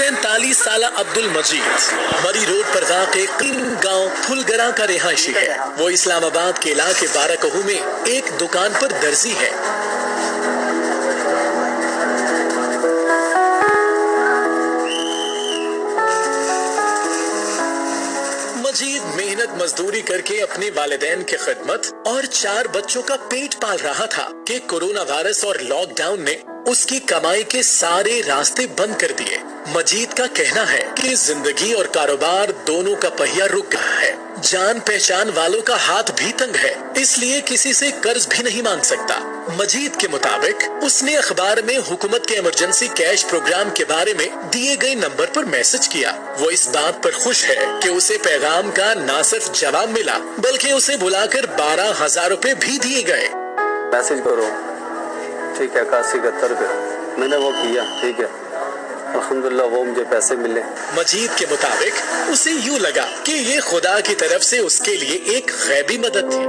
47 साला अब्दुल मजीद मरी रोड पर वाक़े गांव फुलगरा का रिहायशी है। वो इस्लामाबाद के इलाके बाराकहू में एक दुकान पर दर्जी है। मजीद मेहनत मजदूरी करके अपने वालिदैन की खिदमत और 4 बच्चों का पेट पाल रहा था कि कोरोना वायरस और लॉकडाउन ने उसकी कमाई के सारे रास्ते बंद कर दिए। मजीद का कहना है कि जिंदगी और कारोबार दोनों का पहिया रुक गया है। जान पहचान वालों का हाथ भी तंग है, इसलिए किसी से कर्ज भी नहीं मांग सकता। मजीद के मुताबिक उसने अखबार में हुकूमत के इमरजेंसी कैश प्रोग्राम के बारे में दिए गए नंबर पर मैसेज किया। वो इस बात पर खुश है कि उसे पैगाम का न सिर्फ जवाब मिला बल्कि उसे बुलाकर 12,000 रुपए भी दिए गए। मैसेज करो, ठीक है, 81-71 रुपये मैंने वो किया, ठीक है, अल्हम्दुलिल्लाह वो मुझे पैसे मिले। मजीद के मुताबिक उसे यूं लगा कि ये खुदा की तरफ से उसके लिए एक गैबी मदद थी।